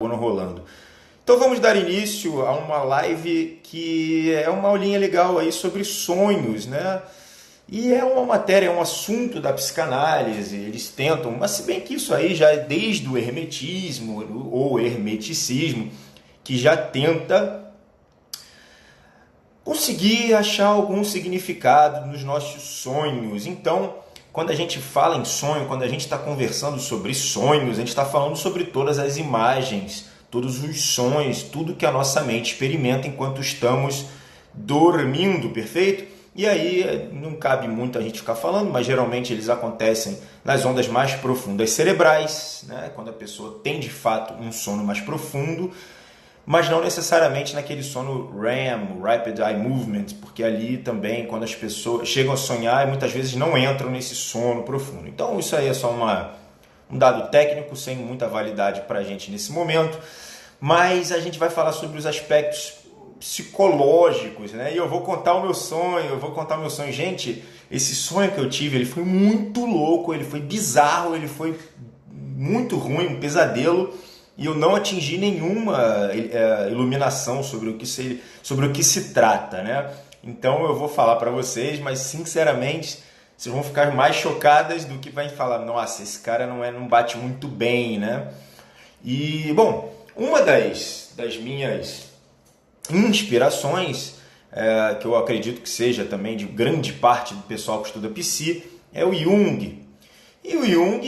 Rolando. Então vamos dar início a uma live que é uma aulinha legal aí sobre sonhos, né? E é uma matéria, é um assunto da psicanálise, eles tentam, mas se bem que isso aí já é desde o hermetismo ou hermeticismo, que já tenta conseguir achar algum significado nos nossos sonhos. Então, quando a gente fala em sonho, quando a gente está conversando sobre sonhos, a gente está falando sobre todas as imagens, todos os sonhos, tudo que a nossa mente experimenta enquanto estamos dormindo, perfeito? E aí não cabe muito a gente ficar falando, mas geralmente eles acontecem nas ondas mais profundas cerebrais, né? Quando a pessoa tem de fato um sono mais profundo, mas não necessariamente naquele sono REM, Rapid Eye Movement, porque ali também, quando as pessoas chegam a sonhar, muitas vezes não entram nesse sono profundo. Então isso aí é só um dado técnico, sem muita validade para a gente nesse momento, mas a gente vai falar sobre os aspectos psicológicos, né? E eu vou contar o meu sonho, Gente, esse sonho que eu tive, ele foi muito louco, ele foi bizarro, ele foi muito ruim, um pesadelo, e eu não atingi nenhuma iluminação sobre o que se trata, né? Então eu vou falar para vocês, mas sinceramente vocês vão ficar mais chocadas do que vai falar, nossa, esse cara não bate muito bem, né? E, bom, uma das minhas inspirações, que eu acredito que seja também de grande parte do pessoal que estuda psi, é o Jung. E o Jung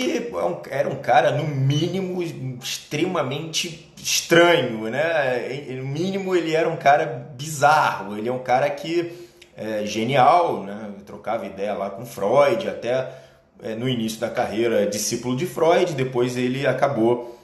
era um cara, no mínimo, extremamente estranho, né? No mínimo, ele era um cara bizarro, ele é um cara que é genial, né? Trocava ideia lá com Freud, até no início da carreira discípulo de Freud, depois ele acabou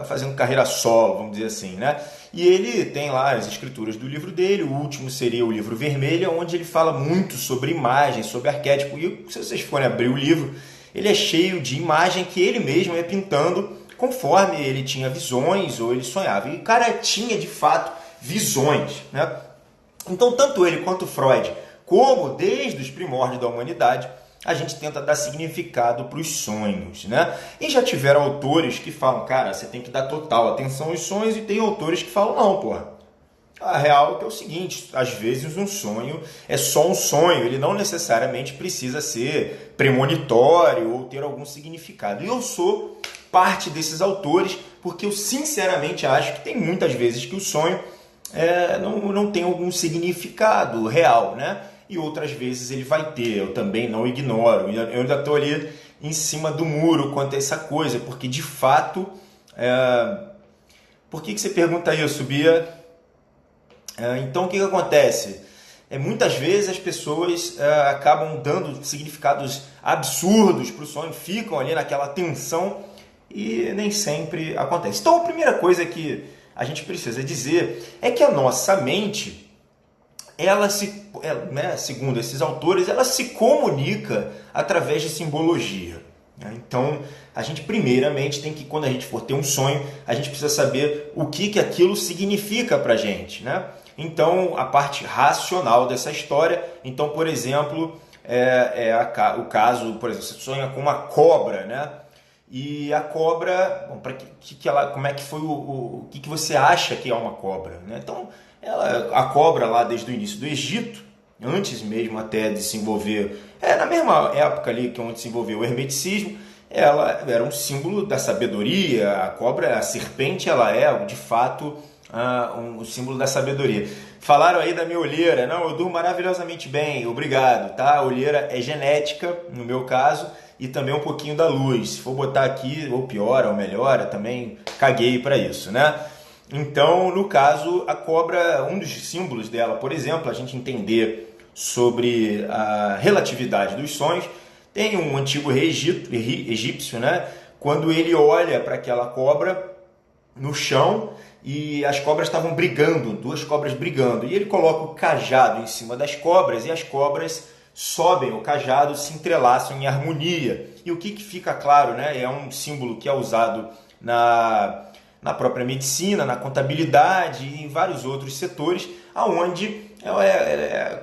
fazendo carreira solo, vamos dizer assim, né? E ele tem lá as escrituras do livro dele, o último seria o livro Vermelho, onde ele fala muito sobre imagens, sobre arquétipo, e se vocês forem abrir o livro, ele é cheio de imagem que ele mesmo ia pintando conforme ele tinha visões ou ele sonhava. E o cara tinha, de fato, visões, né? Então, tanto ele quanto Freud, como desde os primórdios da humanidade, a gente tenta dar significado para os sonhos, né? E já tiveram autores que falam, cara, você tem que dar total atenção aos sonhos, e tem autores que falam, não, porra. A real é que é o seguinte, às vezes um sonho é só um sonho, ele não necessariamente precisa ser premonitório ou ter algum significado. E eu sou parte desses autores porque eu sinceramente acho que tem muitas vezes que o sonho não tem algum significado real, né? E outras vezes ele vai ter, eu também não ignoro. Eu ainda estou ali em cima do muro quanto a essa coisa, porque de fato... Por que você pergunta isso, Bia? Então o que acontece? Muitas vezes as pessoas acabam dando significados absurdos para o sonho, ficam ali naquela tensão e nem sempre acontece. Então a primeira coisa que a gente precisa dizer é que a nossa mente, segundo esses autores, ela se comunica através de simbologia. Então, a gente primeiramente tem que, quando a gente for ter um sonho, a gente precisa saber o que aquilo significa para a gente, né? Então, a parte racional dessa história, então, por exemplo, o caso, por exemplo, você sonha com uma cobra, né? E a cobra, bom, como é que foi o que você acha que é uma cobra, né? Então, a cobra lá desde o início do Egito, antes mesmo até de se envolver, na mesma época ali que onde se envolveu o hermeticismo, ela era um símbolo da sabedoria. A cobra, a serpente, ela é de fato um símbolo da sabedoria. Falaram aí da minha olheira. Não, eu durmo maravilhosamente bem, obrigado, tá? A olheira é genética, no meu caso, e também um pouquinho da luz. Se for botar aqui, ou piora ou melhora, também caguei para isso, né? Então, no caso, a cobra, um dos símbolos dela, por exemplo, a gente entender sobre a relatividade dos sonhos, tem um antigo rei egípcio, né? Quando ele olha para aquela cobra no chão e as cobras estavam brigando, duas cobras brigando, e ele coloca o cajado em cima das cobras e as cobras sobem o cajado, se entrelaçam em harmonia. E o que fica claro, né? É um símbolo que é usado na própria medicina, na contabilidade e em vários outros setores, aonde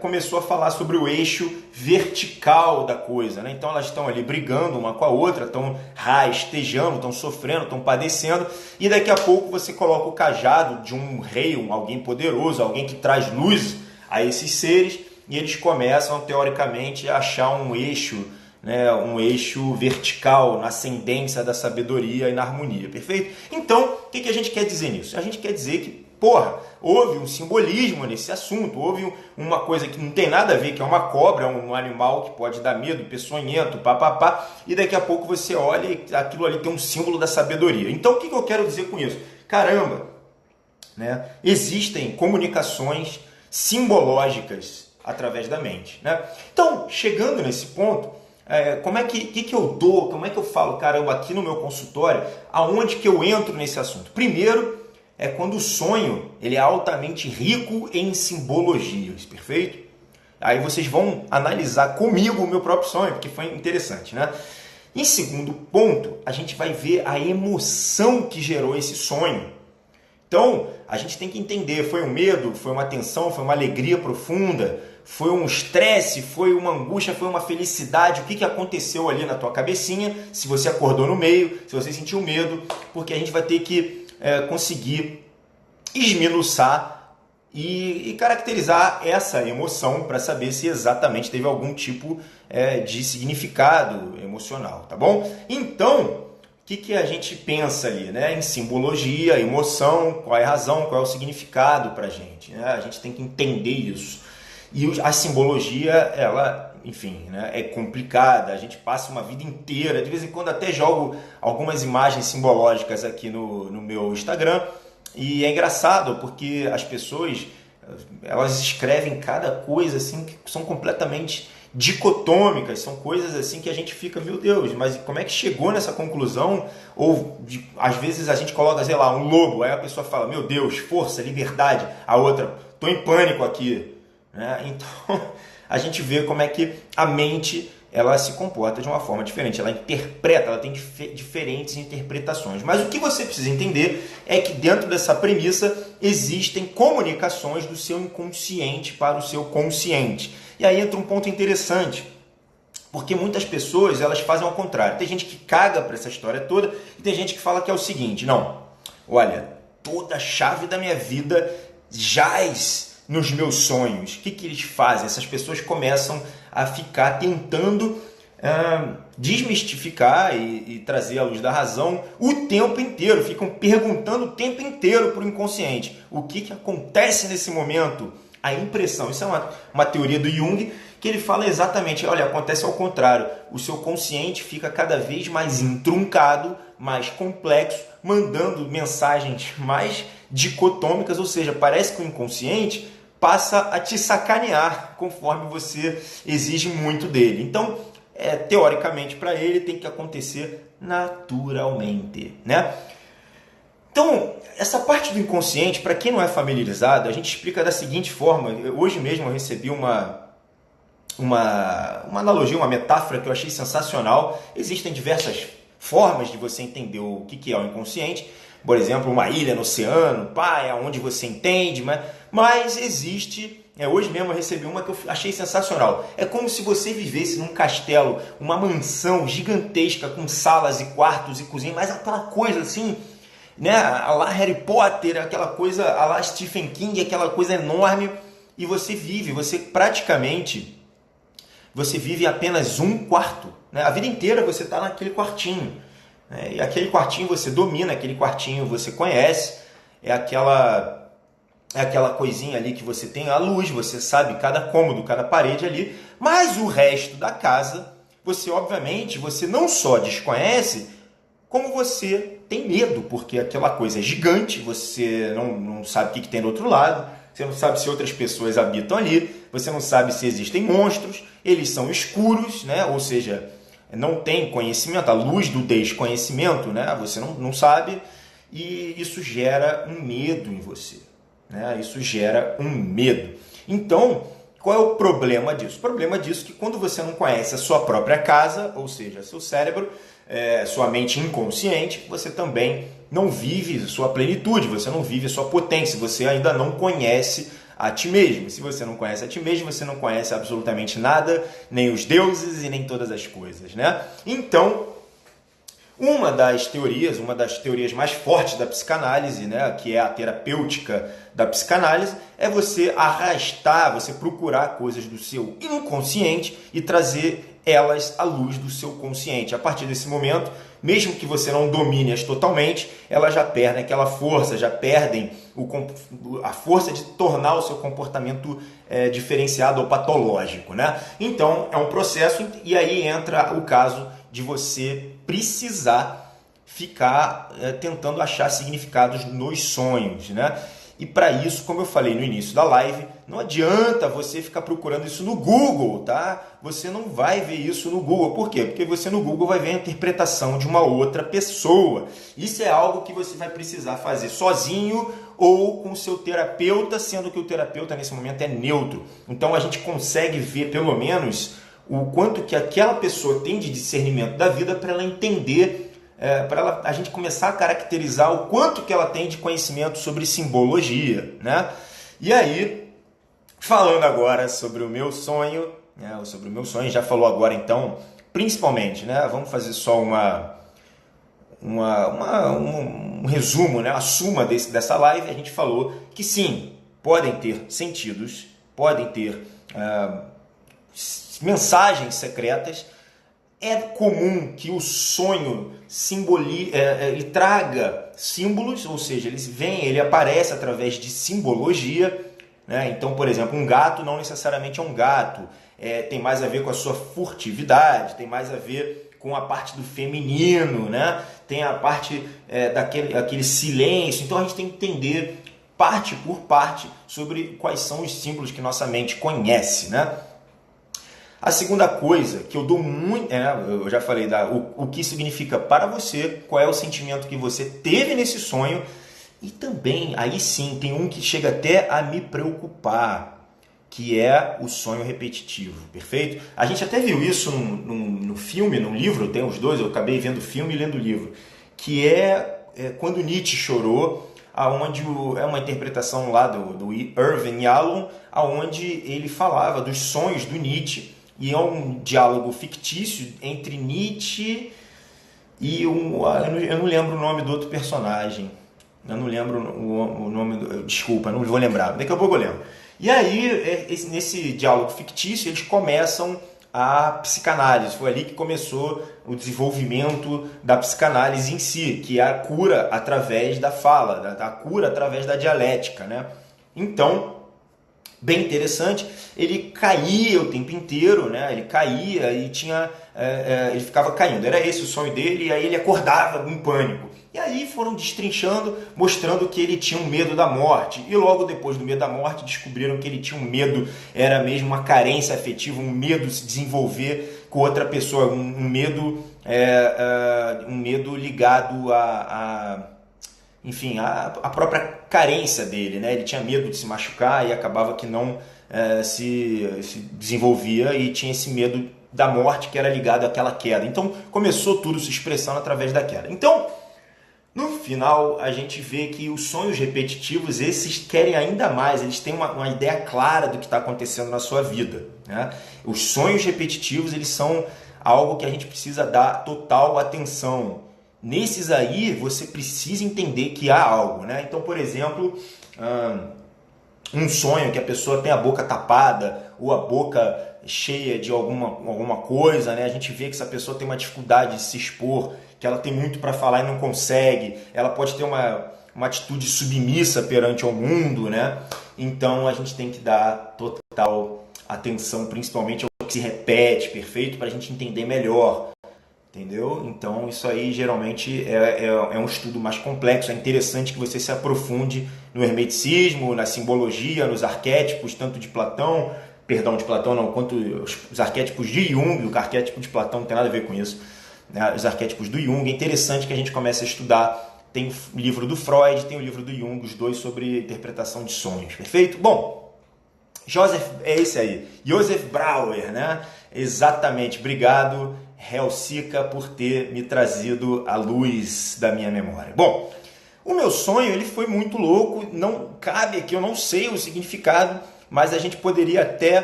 começou a falar sobre o eixo vertical da coisa, né? Então elas estão ali brigando uma com a outra, estão rastejando, estão sofrendo, estão padecendo, e daqui a pouco você coloca o cajado de um rei, alguém poderoso, alguém que traz luz a esses seres, e eles começam, teoricamente, a achar um eixo, né, um eixo vertical na ascendência da sabedoria e na harmonia, perfeito? Então, o que a gente quer dizer nisso? A gente quer dizer que, houve um simbolismo nesse assunto, houve uma coisa que não tem nada a ver, que é uma cobra, um animal que pode dar medo, peçonhento, papapá, e daqui a pouco você olha e aquilo ali tem um símbolo da sabedoria. Então, o que eu quero dizer com isso? Caramba, né, existem comunicações simbológicas através da mente, né? Então, chegando nesse ponto, como é que eu dou, como é que eu falo, caramba, aqui no meu consultório, aonde que eu entro nesse assunto? Primeiro, é quando o sonho ele é altamente rico em simbologias, perfeito? Aí vocês vão analisar comigo o meu próprio sonho, porque foi interessante, né? Em segundo ponto, a gente vai ver a emoção que gerou esse sonho. Então, a gente tem que entender, foi um medo, foi uma tensão, foi uma alegria profunda, foi um estresse, foi uma angústia, foi uma felicidade, o que aconteceu ali na tua cabecinha, se você acordou no meio, se você sentiu medo, porque a gente vai ter que conseguir esmiuçar e caracterizar essa emoção para saber se exatamente teve algum tipo de significado emocional, tá bom? Então, o que a gente pensa ali, né? Em simbologia, emoção, qual é a razão, qual é o significado para a gente, né? A gente tem que entender isso. E a simbologia, ela, enfim, né, é complicada, a gente passa uma vida inteira, de vez em quando até jogo algumas imagens simbológicas aqui no meu Instagram, e é engraçado porque as pessoas, elas escrevem cada coisa assim que são completamente dicotômicas, são coisas assim que a gente fica, meu Deus, mas como é que chegou nessa conclusão? Ou às vezes a gente coloca, sei lá, um lobo, aí a pessoa fala, meu Deus, força, liberdade, a outra, tô em pânico aqui, né? Então a gente vê como é que a mente ela se comporta de uma forma diferente, ela interpreta, ela tem diferentes interpretações. Mas o que você precisa entender é que dentro dessa premissa existem comunicações do seu inconsciente para o seu consciente. E aí entra um ponto interessante, porque muitas pessoas elas fazem ao contrário. Tem gente que caga para essa história toda e tem gente que fala que é o seguinte, não, olha, toda a chave da minha vida jaz nos meus sonhos. O que eles fazem? Essas pessoas começam a ficar tentando desmistificar e trazer à luz da razão o tempo inteiro. Ficam perguntando o tempo inteiro para o inconsciente. O que acontece nesse momento? A impressão. Isso é uma teoria do Jung, que ele fala exatamente, olha, acontece ao contrário. O seu consciente fica cada vez mais entroncado, mais complexo, mandando mensagens mais dicotômicas, ou seja, parece que o inconsciente passa a te sacanear conforme você exige muito dele. Então, teoricamente, para ele tem que acontecer naturalmente, né? Então, essa parte do inconsciente, para quem não é familiarizado, a gente explica da seguinte forma. Hoje mesmo eu recebi uma analogia, uma metáfora que eu achei sensacional. Existem diversas formas de você entender o que é o inconsciente. Por exemplo, uma ilha no oceano, é onde você entende, mas existe... hoje mesmo eu recebi uma que eu achei sensacional. É como se você vivesse num castelo, uma mansão gigantesca com salas e quartos e cozinha, mas aquela coisa assim, né? A lá Harry Potter, aquela coisa, a lá Stephen King, aquela coisa enorme, e você vive apenas um quarto, né? A vida inteira você está naquele quartinho, né? E aquele quartinho você domina, aquele quartinho você conhece, é aquela coisinha ali que você tem a luz, você sabe cada cômodo, cada parede ali, mas o resto da casa, obviamente, você não só desconhece, como você tem medo, porque aquela coisa é gigante, você não sabe o que tem do outro lado, você não sabe se outras pessoas habitam ali, você não sabe se existem monstros, eles são escuros, né? Ou seja, não tem conhecimento, a luz do desconhecimento, né? Você não sabe, e isso gera um medo em você. Isso gera um medo. Então, qual é o problema disso? O problema disso é que quando você não conhece a sua própria casa, ou seja, seu cérebro, sua mente inconsciente, você também não vive sua plenitude, você não vive sua potência, você ainda não conhece a ti mesmo. Se você não conhece a ti mesmo, você não conhece absolutamente nada, nem os deuses e nem todas as coisas, né? Então, uma das teorias mais fortes da psicanálise, né, que é a terapêutica da psicanálise, é você arrastar, você procurar coisas do seu inconsciente e trazer elas à luz do seu consciente. A partir desse momento, mesmo que você não domine-as totalmente, elas já perdem aquela força, já perdem a força de tornar o seu comportamento diferenciado ou patológico, né? Então, é um processo, e aí entra o caso de você precisar ficar tentando achar significados nos sonhos, né? E para isso, como eu falei no início da live, não adianta você ficar procurando isso no Google, tá? Você não vai ver isso no Google. Por quê? Porque você no Google vai ver a interpretação de uma outra pessoa. Isso é algo que você vai precisar fazer sozinho ou com o seu terapeuta, sendo que o terapeuta nesse momento é neutro. Então a gente consegue ver pelo menos o quanto que aquela pessoa tem de discernimento da vida para ela entender, para a gente começar a caracterizar o quanto que ela tem de conhecimento sobre simbologia, né? E aí, falando agora sobre o meu sonho, né? Sobre o meu sonho, já falou agora então, principalmente, né? Vamos fazer só um resumo, né? A suma dessa live. A gente falou que sim, podem ter sentidos, podem ter mensagens secretas. É comum que o sonho ele traga símbolos, ou seja, ele aparece através de simbologia, né? Então, por exemplo, um gato não necessariamente é um gato, tem mais a ver com a sua furtividade, tem mais a ver com a parte do feminino, né? Tem a parte daquele silêncio. Então a gente tem que entender parte por parte sobre quais são os símbolos que nossa mente conhece, né? A segunda coisa que eu dou muito, eu já falei o que significa para você, qual é o sentimento que você teve nesse sonho, e também, aí sim, tem um que chega até a me preocupar, que é o sonho repetitivo, perfeito? A gente até viu isso no filme, no livro, tem os dois, eu acabei vendo o filme e lendo o livro, que é Quando Nietzsche Chorou, aonde é uma interpretação lá do Irving Yalom, aonde ele falava dos sonhos do Nietzsche, e é um diálogo fictício entre Nietzsche e eu não lembro o nome do outro personagem. Eu não lembro o nome, desculpa, não vou lembrar, daqui a pouco eu lembro. E aí, nesse diálogo fictício, eles começam a psicanálise. Foi ali que começou o desenvolvimento da psicanálise em si, que é a cura através da fala, a cura através da dialética, né? Então, bem interessante, ele caía o tempo inteiro, né? Ele caía e ele ficava caindo. Era esse o sonho dele, e aí ele acordava em pânico. E aí foram destrinchando, mostrando que ele tinha um medo da morte. E logo depois do medo da morte, descobriram que ele tinha um medo, era mesmo uma carência afetiva, um medo de se desenvolver com outra pessoa, um medo ligado enfim, a própria carência dele, né? Ele tinha medo de se machucar e acabava que não se desenvolvia, e tinha esse medo da morte que era ligado àquela queda. Então começou tudo se expressando através da queda. Então, no final, a gente vê que os sonhos repetitivos, esses querem ainda mais, eles têm uma ideia clara do que está acontecendo na sua vida, né? Os sonhos repetitivos, eles são algo que a gente precisa dar total atenção. Nesses aí, você precisa entender que há algo, né? Então, por exemplo, um sonho que a pessoa tem a boca tapada ou a boca cheia de alguma coisa, né? A gente vê que essa pessoa tem uma dificuldade de se expor, que ela tem muito para falar e não consegue, ela pode ter uma atitude submissa perante ao mundo, né? Então a gente tem que dar total atenção, principalmente ao que se repete, perfeito? Para a gente entender melhor, entendeu? Então isso aí geralmente é um estudo mais complexo. É interessante que você se aprofunde no hermeticismo, na simbologia, nos arquétipos, tanto de Platão, quanto os arquétipos de Jung. O arquétipo de Platão não tem nada a ver com isso, né? Os arquétipos do Jung, é interessante que a gente comece a estudar. Tem o livro do Freud, tem o livro do Jung, os dois sobre interpretação de sonhos, perfeito? Bom, é esse aí, Joseph Brauer, né? Exatamente, obrigado, Helsica, por ter me trazido à luz da minha memória. Bom, O meu sonho ele foi muito louco, não cabe aqui, eu não sei o significado, mas a gente poderia até,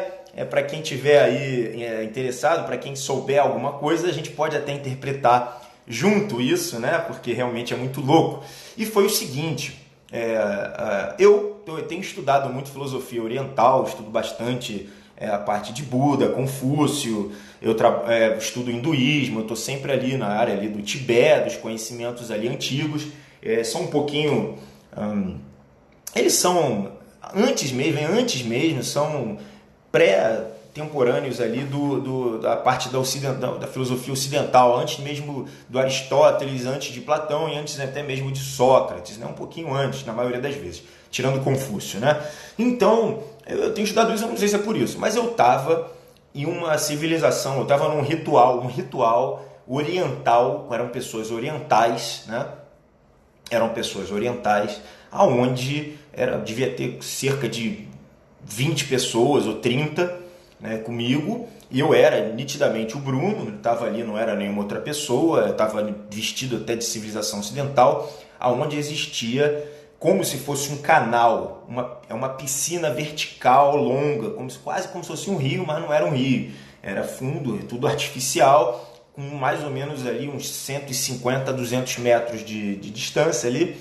para quem tiver aí interessado, para quem souber alguma coisa, a gente pode até interpretar junto isso, né? Porque realmente é muito louco. E foi o seguinte, eu tenho estudado muito filosofia oriental, estudo bastante a parte de Buda, Confúcio, eu estudo hinduísmo, eu estou sempre ali na área ali do Tibete, dos conhecimentos ali antigos, são um pouquinho... eles são antes mesmo, são pré-temporâneos ali da parte da filosofia ocidental, antes mesmo do Aristóteles, antes de Platão e antes até mesmo de Sócrates, né? Um pouquinho antes, na maioria das vezes, tirando Confúcio, né? Então, eu tenho estudado isso, eu não sei se é por isso, mas eu estava em uma civilização, eu estava num ritual, um ritual oriental, eram pessoas orientais, né? Eram pessoas orientais, aonde devia ter cerca de 20 pessoas ou 30, né, comigo, e eu era nitidamente o Bruno, estava ali, não era nenhuma outra pessoa, estava vestido até de civilização ocidental, aonde existia como se fosse um canal, uma piscina vertical longa, quase como se fosse um rio, mas não era um rio, era fundo, tudo artificial, com mais ou menos ali uns 150 a 200 metros de distância ali.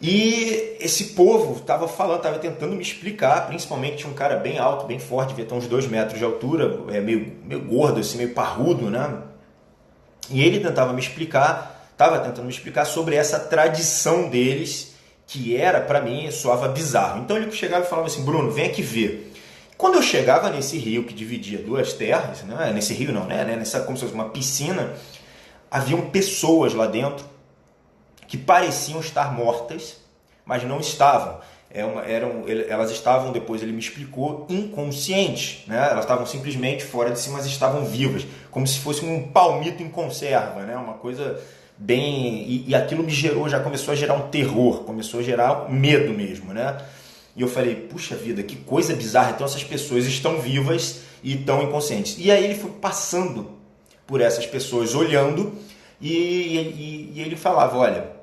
E esse povo estava tentando me explicar, principalmente tinha um cara bem alto, bem forte, devia ter uns 2 metros de altura, meio gordo, assim, meio parrudo, né? E ele estava tentando me explicar sobre essa tradição deles, que era, para mim, soava bizarro. Então ele chegava e falava assim, Bruno, vem aqui ver. Quando eu chegava nesse rio que dividia duas terras, né? Nesse rio não, né? Nessa, como se fosse uma piscina, haviam pessoas lá dentro que pareciam estar mortas, mas não estavam. Elas estavam, depois ele me explicou, inconscientes, né? Elas estavam simplesmente fora de si, mas estavam vivas, como se fosse um palmito em conserva, né? Uma coisa bem... E aquilo já começou a gerar um terror, começou a gerar medo mesmo, né? E eu falei, puxa vida, que coisa bizarra, então essas pessoas estão vivas e estão inconscientes. E aí ele foi passando por essas pessoas, olhando, e ele falava, olha,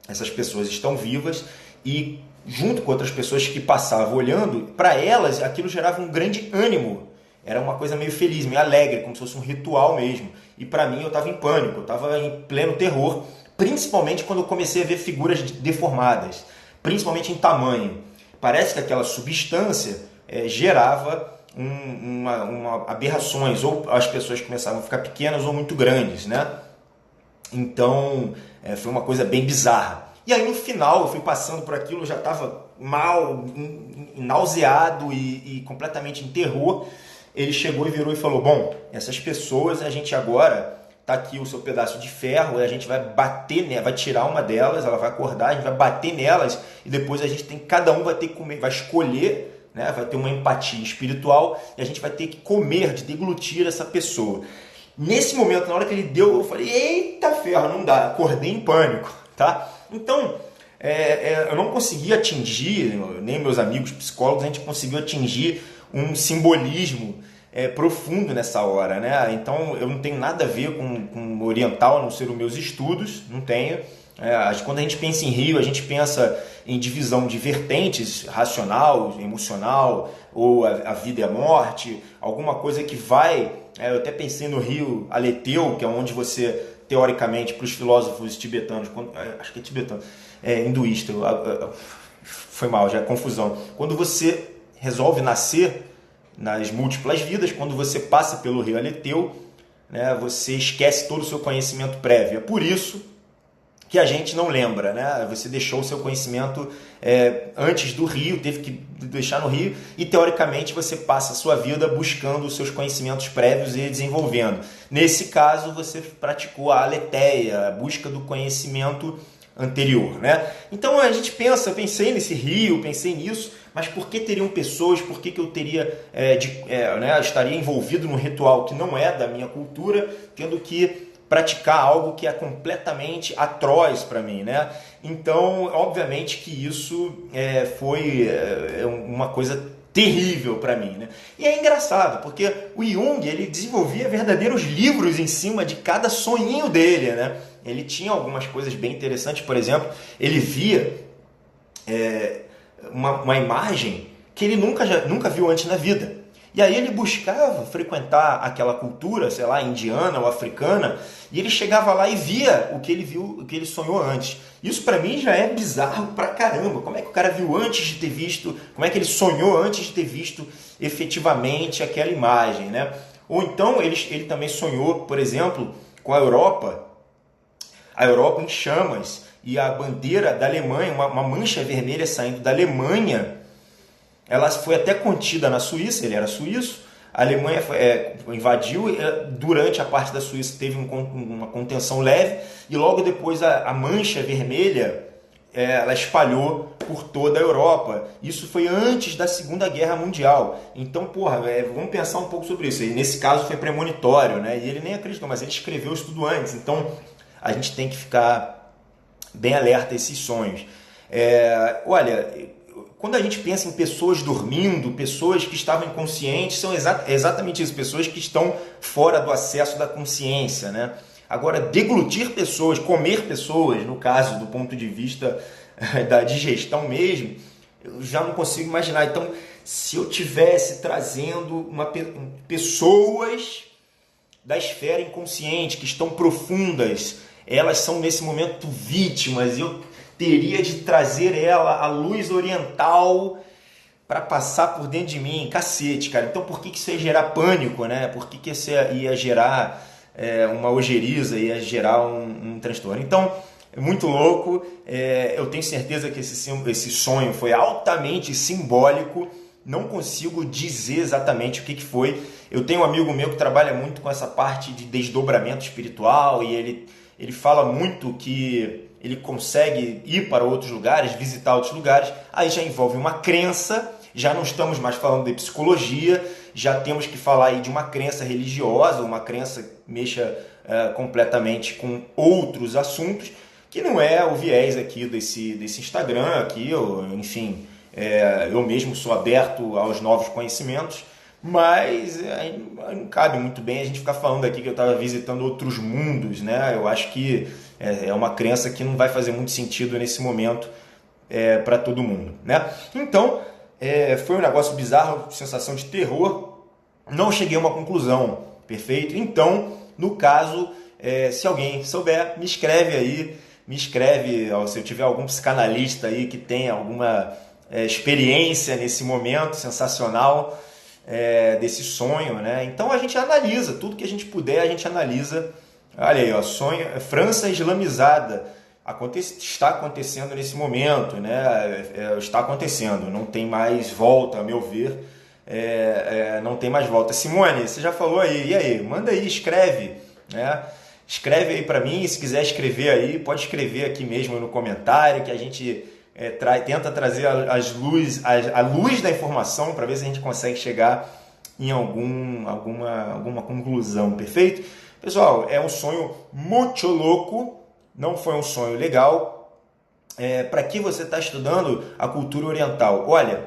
essas pessoas estão vivas, e junto com outras pessoas que passavam olhando, para elas aquilo gerava um grande ânimo, era uma coisa meio feliz, meio alegre, como se fosse um ritual mesmo. E para mim eu estava em pânico, eu estava em pleno terror, principalmente quando eu comecei a ver figuras deformadas, principalmente em tamanho. Parece que aquela substância gerava aberrações, ou as pessoas começavam a ficar pequenas ou muito grandes, né? Então foi uma coisa bem bizarra. E aí no final eu fui passando por aquilo, eu já estava mal, nauseado e completamente em terror. Ele chegou e virou e falou, bom, essas pessoas, a gente agora... Tá aqui o seu pedaço de ferro, a gente vai bater nela, vai tirar uma delas, ela vai acordar, a gente vai bater nelas e depois cada um vai ter que comer, vai escolher, né, vai ter uma empatia espiritual e a gente vai ter que comer, de deglutir essa pessoa. Nesse momento, na hora que ele deu, eu falei, eita ferro, não dá, acordei em pânico, tá? Então, eu não consegui atingir, nem meus amigos psicólogos, a gente conseguiu atingir um simbolismo profundo nessa hora, né? Então eu não tenho nada a ver com oriental, a não ser os meus estudos, não tenho. Quando a gente pensa em rio, a gente pensa em divisão de vertentes, racional, emocional, ou a vida e a morte, alguma coisa que vai... eu até pensei no rio Aleteu, que é onde você, teoricamente, para os filósofos tibetanos, acho que é tibetano, hinduísta, foi mal, já é confusão. Quando você resolve nascer nas múltiplas vidas, quando você passa pelo rio Aleteu, né, você esquece todo o seu conhecimento prévio. É por isso que a gente não lembra, né? Você deixou o seu conhecimento antes do rio, teve que deixar no rio, e teoricamente você passa a sua vida buscando os seus conhecimentos prévios e desenvolvendo. Nesse caso, você praticou a aletheia, a busca do conhecimento anterior, né? Então a gente pensei nesse rio, pensei nisso, mas por que teriam pessoas, por que eu teria, estaria envolvido num ritual que não é da minha cultura, tendo que praticar algo que é completamente atroz para mim, né? Então, obviamente que isso foi uma coisa terrível para mim, né? E é engraçado, porque o Jung, ele desenvolvia verdadeiros livros em cima de cada sonhinho dele, né? Ele tinha algumas coisas bem interessantes, por exemplo, ele via uma imagem que ele nunca viu antes na vida. E aí ele buscava frequentar aquela cultura, sei lá, indiana ou africana, e ele chegava lá e via o que ele viu, o que ele sonhou antes. Isso para mim já é bizarro pra caramba. Como é que o cara viu antes de ter visto, como é que ele sonhou antes de ter visto efetivamente aquela imagem, né? Ou então ele também sonhou, por exemplo, com a Europa em chamas, e a bandeira da Alemanha, uma mancha vermelha saindo da Alemanha. Ela foi até contida na Suíça, ele era suíço, a Alemanha invadiu, durante a parte da Suíça teve uma contenção leve, e logo depois a mancha vermelha ela espalhou por toda a Europa. Isso foi antes da Segunda Guerra Mundial. Então, vamos pensar um pouco sobre isso. E nesse caso foi premonitório, né? E ele nem acreditou, mas ele escreveu isso tudo antes. Então, a gente tem que ficar bem alerta a esses sonhos. Quando a gente pensa em pessoas dormindo, pessoas que estavam inconscientes, são exatamente isso, pessoas que estão fora do acesso da consciência, né? Agora, deglutir pessoas, comer pessoas, no caso do ponto de vista da digestão mesmo, eu já não consigo imaginar. Então, se eu tivesse trazendo pessoas da esfera inconsciente, que estão profundas, elas são nesse momento vítimas, eu teria de trazer ela à luz oriental para passar por dentro de mim. Cacete, cara. Então por que isso ia gerar pânico, né? Por que isso ia gerar uma ojeriza, ia gerar um transtorno? Então, é muito louco. Eu tenho certeza que esse sonho foi altamente simbólico. Não consigo dizer exatamente o que foi. Eu tenho um amigo meu que trabalha muito com essa parte de desdobramento espiritual, e ele fala muito que ele consegue ir para outros lugares, visitar outros lugares. Aí já envolve uma crença, já não estamos mais falando de psicologia, já temos que falar aí de uma crença religiosa, uma crença que mexa completamente com outros assuntos, que não é o viés aqui desse Instagram, aqui, enfim, eu mesmo sou aberto aos novos conhecimentos, mas não cabe muito bem a gente ficar falando aqui que eu estava visitando outros mundos, né? Eu acho que é uma crença que não vai fazer muito sentido nesse momento para todo mundo, né? Então, foi um negócio bizarro, sensação de terror. Não cheguei a uma conclusão, perfeito? Então, no caso, se alguém souber, me escreve aí, se eu tiver algum psicanalista aí que tenha alguma experiência nesse momento sensacional, desse sonho, né? Então a gente analisa, tudo que a gente puder, a gente analisa. Olha aí, ó, sonho, França islamizada, está acontecendo nesse momento, né? Está acontecendo, não tem mais volta, a meu ver, não tem mais volta. Simone, você já falou aí, e aí? Manda aí, escreve, né? Escreve aí para mim, se quiser escrever aí, pode escrever aqui mesmo no comentário, que a gente tenta trazer a luz da informação para ver se a gente consegue chegar em alguma conclusão, perfeito? Pessoal, é um sonho muito louco, não foi um sonho legal. Para que você está estudando a cultura oriental? Olha,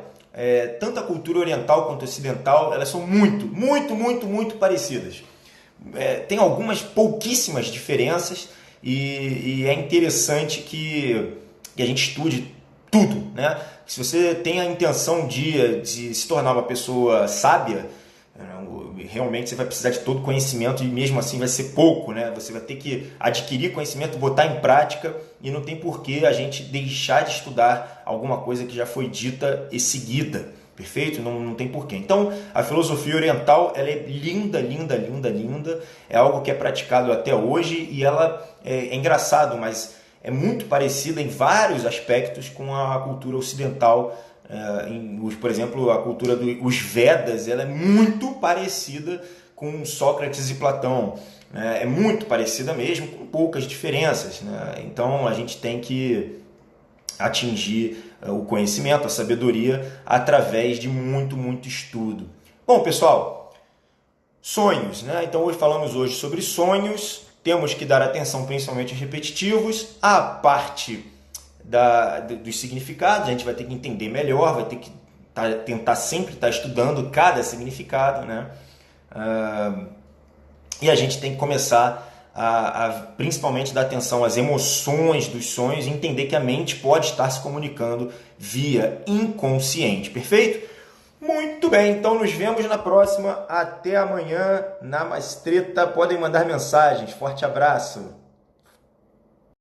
tanto a cultura oriental quanto a ocidental, elas são muito parecidas. Tem algumas pouquíssimas diferenças e é interessante que a gente estude tudo, né? Se você tem a intenção de se tornar uma pessoa sábia, realmente você vai precisar de todo conhecimento, e mesmo assim vai ser pouco, né? Você vai ter que adquirir conhecimento, botar em prática, e não tem porquê a gente deixar de estudar alguma coisa que já foi dita e seguida, perfeito? Não tem porquê. Então, a filosofia oriental, ela é linda, é algo que é praticado até hoje, e ela é engraçado, mas é muito parecida em vários aspectos com a cultura ocidental. Por exemplo, a cultura dos Vedas, ela é muito parecida com Sócrates e Platão, né? É muito parecida mesmo, com poucas diferenças, né? Então a gente tem que atingir o conhecimento, a sabedoria, através de muito estudo. Bom, pessoal, sonhos, né? Então hoje falamos sobre sonhos. Temos que dar atenção principalmente aos repetitivos, a parte dos significados, a gente vai ter que entender melhor, vai ter que tentar sempre estar estudando cada significado, né? E a gente tem que começar principalmente dar atenção às emoções dos sonhos e entender que a mente pode estar se comunicando via inconsciente, perfeito? Muito bem, então nos vemos na próxima. Até amanhã. Namastreta. Podem mandar mensagens. Forte abraço.